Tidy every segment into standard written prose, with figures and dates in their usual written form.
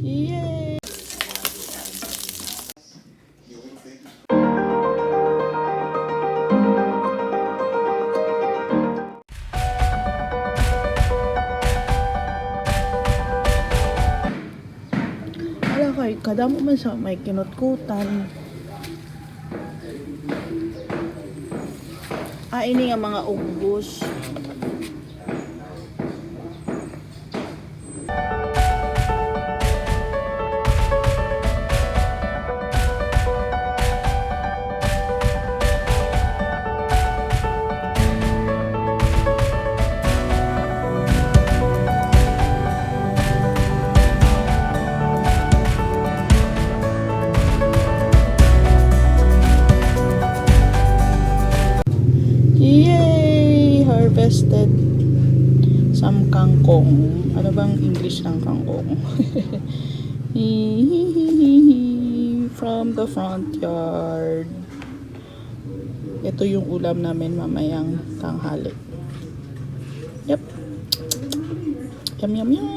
Yay! Ala kay, kadamo man sa may kinutkutan. Ini nga mga ubos. Yay! Harvested some kangkong. Ano bang English ng kangkong? From the front yard. Ito yung ulam namin mamayang tanghali. Yep. Yum yum yum.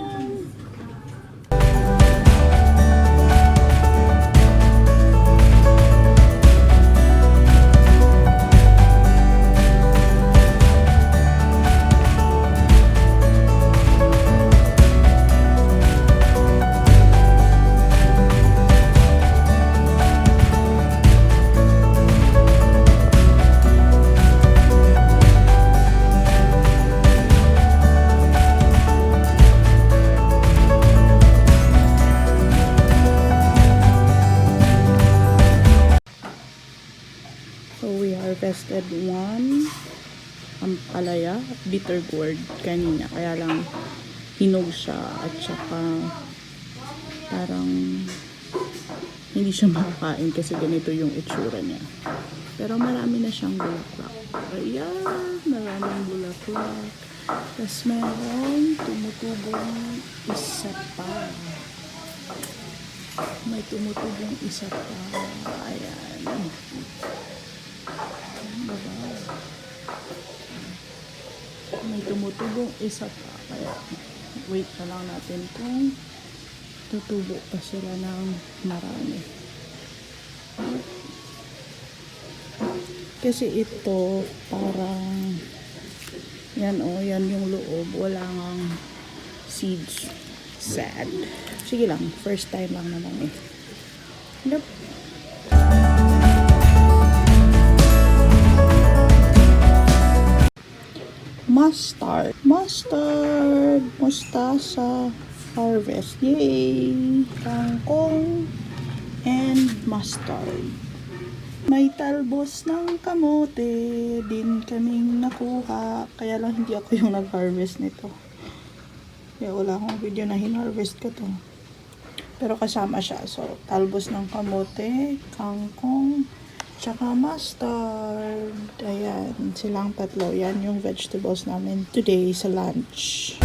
So we harvested one ampalaya, bitter gourd kanina, kaya lang hinog siya at saka parang hindi siya makakain kasi ganito yung itsura niya. Pero marami na siyang bulaklak. Ayan, maraming bulaklak. Tapos meron tumutubong isa pa. May tumutubong isa pa. Ayan. May tumutubong isa pa, kaya wait na lang natin kung tutubo pa sila ng marami. Kasi ito parang yan yan yung loob, wala ngang seeds. Sad. Sige lang, first time lang naman eh. Yep. Mustasa harvest. Yay! Kangkong and mustard. May talbos ng kamote din kaming nakuha. Kaya lang hindi ako yung nag-harvest nito. Kaya wala akong video na hinarvest ko to. Pero kasama siya. So, talbos ng kamote, kangkong, tsaka mustard. Ayan, silang tatlo. Yan yung vegetables namin today sa lunch.